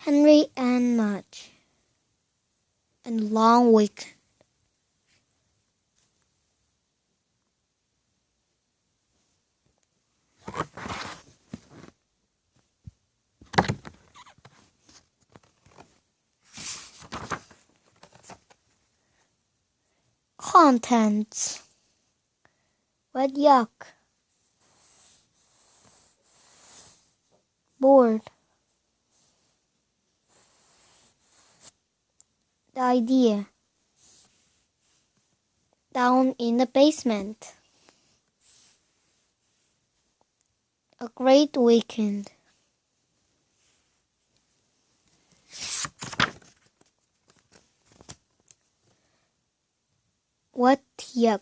Henry and Mudge, and long weekend. Contents: wet yuck, bored. The idea: down in the basement. A great weekend. What yuck.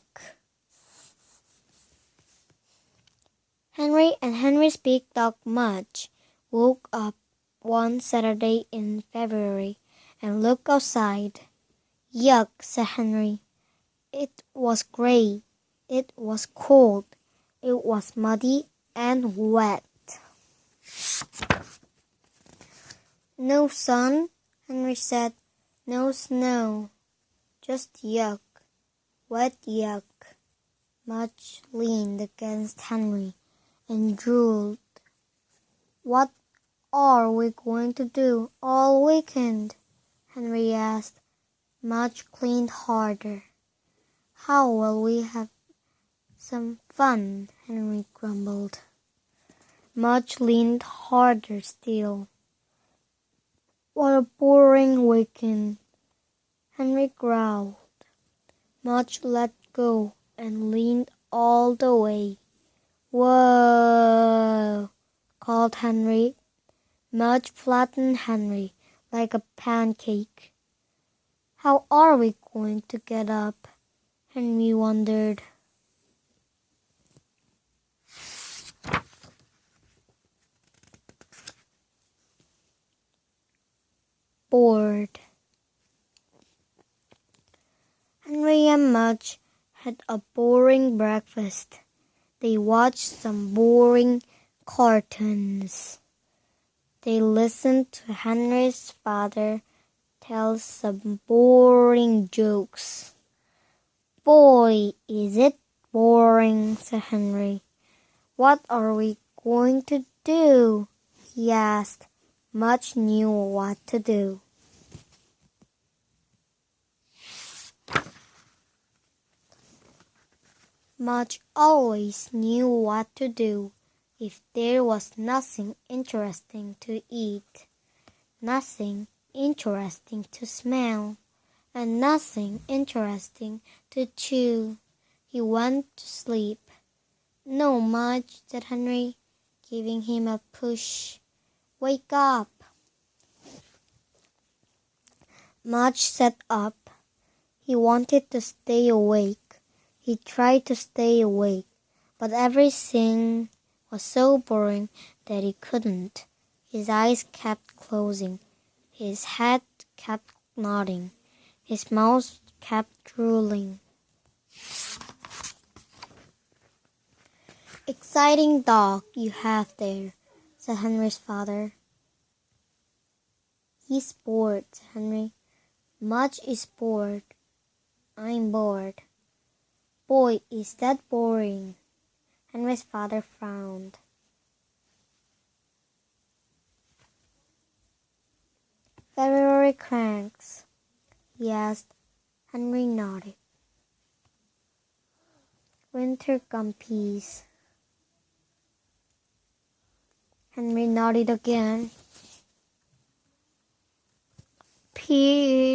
Henry and Henry's big dog Mudge woke up one Saturday in February and looked outside. Yuck, said Henry. It was gray. It was cold. It was muddy and wet. No sun, Henry said. No snow. Just yuck. Wet yuck. Mudge leaned against Henry and drooled. What are we going to do all weekend? Henry asked. Mudge leaned harder. How will we have some fun? Henry grumbled. Mudge leaned harder still. What a boring weekend, Henry growled. Mudge let go and leaned all the way. Whoa, called Henry. Mudge flattened Henry like a pancake. How are we going to get up? Henry wondered. Bored. Henry and Mudge had a boring breakfast. They watched some boring cartoons. They listened to Henry's father tell some boring jokes. Boy, is it boring, said Henry. What are we going to do? He asked. Mudge knew what to do. Mudge always knew what to do if there was nothing interesting to eat, nothing interesting to smell, and nothing interesting to chew. He went to sleep. No, Mudge, said Henry, giving him a push. Wake up. Mudge sat up. He wanted to stay awake. He tried to stay awake, but everything was so boring that he couldn't. His eyes kept closing. His head kept nodding. His mouth kept drooling. Exciting dog you have there, said Henry's father. He's bored, said Henry. Mudge is bored. I'm bored. Boy, is that boring. Henry's father frowned. February cranks, he asked. Henry nodded. Winter gumpies. Henry nodded again.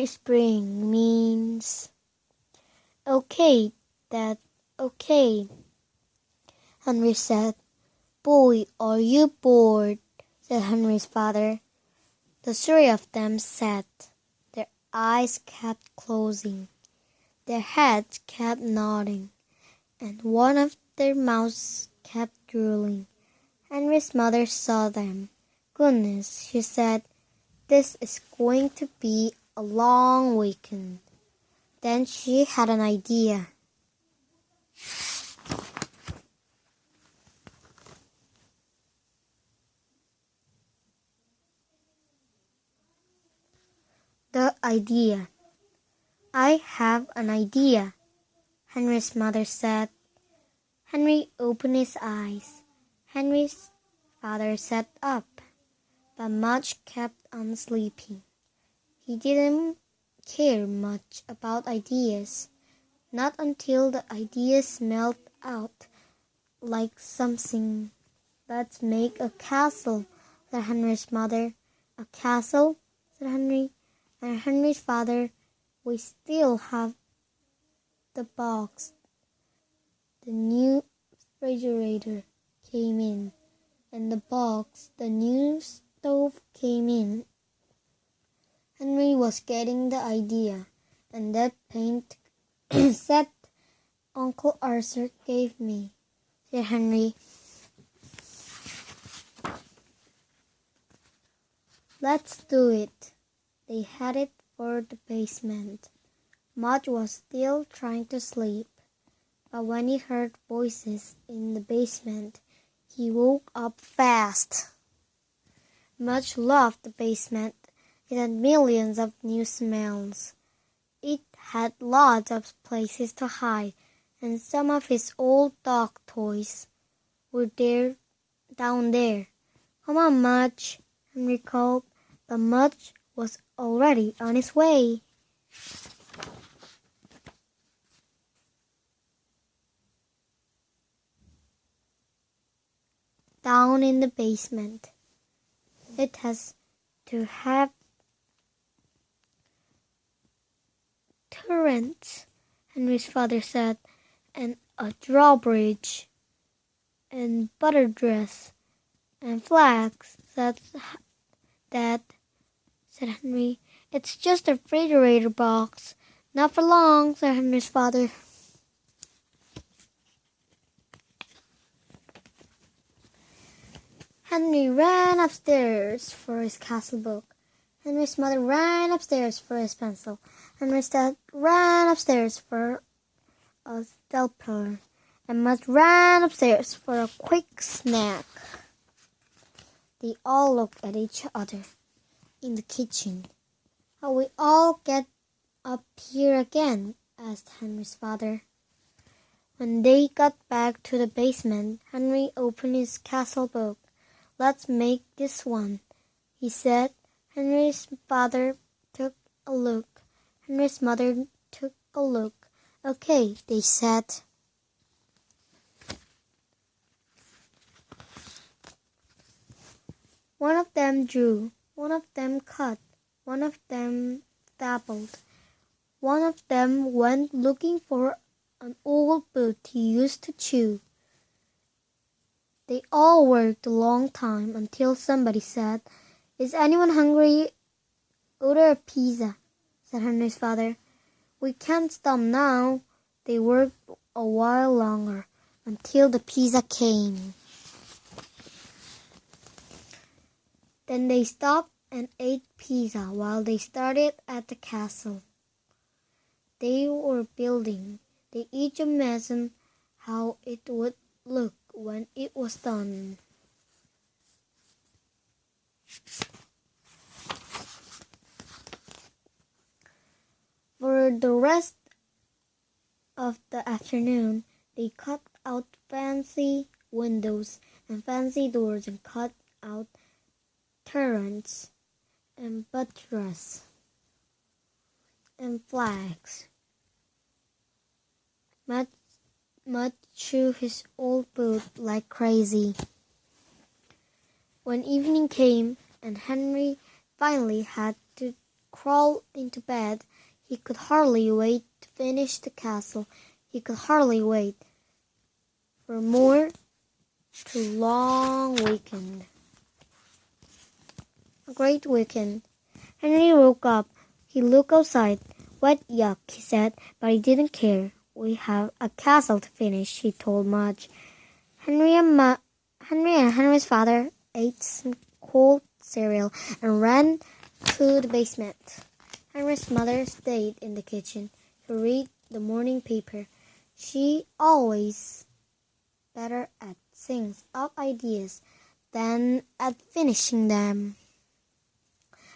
Spring means... Okay, Dad, okay, Henry said. Boy, are you bored? Said Henry's father. The three of them sat. Their eyes kept closing. Their heads kept nodding. And one of their mouths kept drooling. Henry's mother saw them. Goodness, she said, this is going to be a long weekend. Then she had an idea. The idea. I have an idea, Henry's mother said. Henry opened his eyes. Henry's father sat up, but Mudge kept on sleeping. He didn't care much about ideas, not until the idea smelled out like something. Let's make a castle, said Henry's mother. A castle, said Henry, and Henry's father. We still have the box. The new refrigerator came in, and the box, the new stove came in. Henry was getting the idea, and that paint set Uncle Arthur gave me, said Henry. Let's do it. They headed for the basement. Mudge was still trying to sleep, but when he heard voices in the basement, he woke up fast. Mudge loved the basement. It had millions of new smells. It had lots of places to hide, and some of his old dog toys were down there. Come on, Mudge, Henry called, but Mudge was already on his way. Down in the basement. It has to have turrets, Henry's father said, and a drawbridge, and butter dress, and flags, said Dad, said Henry. It's just a refrigerator box. Not for long, said Henry's father. Henry ran upstairs for his castle book. Henry's mother ran upstairs for his pencil. Henry's dad ran upstairs for a stapler. And Mudge ran upstairs for a quick snack. They all looked at each other in the kitchen. How we all get up here again? Asked Henry's father. When they got back to the basement, Henry opened his castle book. Let's make this one, he said. Henry's father took a look. Henry's mother took a look. Okay, they said. One of them drew, one of them cut, one of them dabbled. One of them went looking for an old boot he used to chew. They all worked a long time until somebody said, Is anyone hungry? Order a pizza, said Henry's father. We can't stop now. They worked a while longer until the pizza came. Then they stopped and ate pizza while they started at the castle. They were building. They each imagined how it would look when it was done. For the rest of the afternoon, they cut out fancy windows and fancy doors and cut out turrets and buttresses and flags. Mudge chewed his old boot like crazy. When evening came and Henry finally had to crawl into bed, he could hardly wait to finish the castle. He could hardly wait for more too long weekend. A great weekend. Henry woke up. He looked outside. Wet yuck, he said, but he didn't care. We have a castle to finish, he told Mudge. Henry and Henry's father ate some cold cereal and ran to the basement. Henry's mother stayed in the kitchen to read the morning paper. She always better at things up ideas than at finishing them.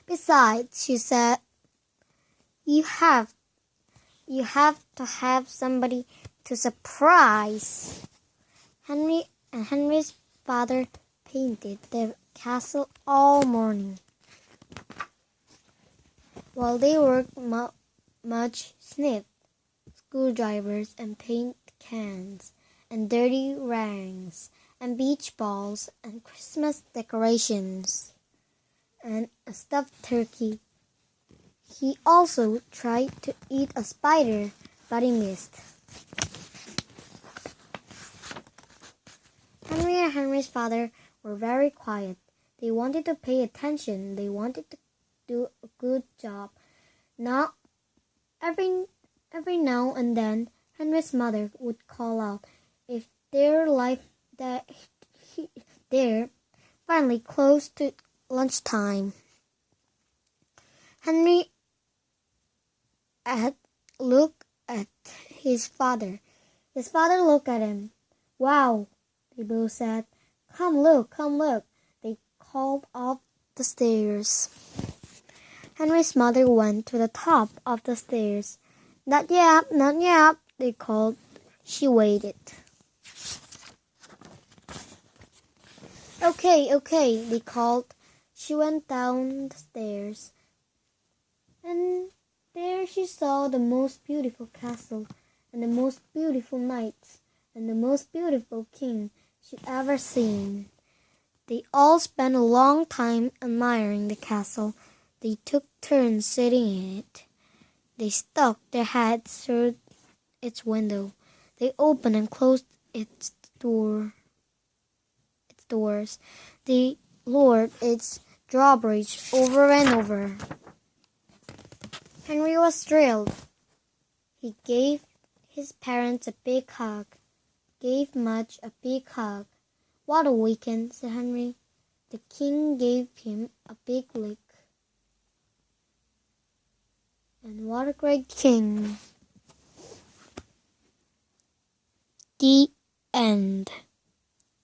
Besides, she said, You have to have somebody to surprise. Henry's father painted the castle all morning. While they worked, Mudge sniffed screwdrivers and paint cans and dirty rags and beach balls and Christmas decorations and a stuffed turkey. He also tried to eat a spider, but he missed. Henry and Henry's father were very quiet. They wanted to pay attention. They wanted to do a good job. Now, every now and then, Henry's mother would call out if their life that they're finally close to lunchtime. Henry looked at his father. His father looked at him. "Wow," they both said. Come look. They called up the stairs. Henry's mother went to the top of the stairs. Not yet, they called. She waited. Okay, they called. She went down the stairs. And there she saw the most beautiful castle and the most beautiful knights and the most beautiful king she'd ever seen. They all spent a long time admiring the castle. They took turns sitting in it. They stuck their heads through its window. They opened and closed its doors. They lowered its drawbridge over and over. Henry was thrilled. He gave his parents a big hug, gave Mudge a big hug. "What a weekend," said Henry. The king gave him a big lick. And what a great king. The end.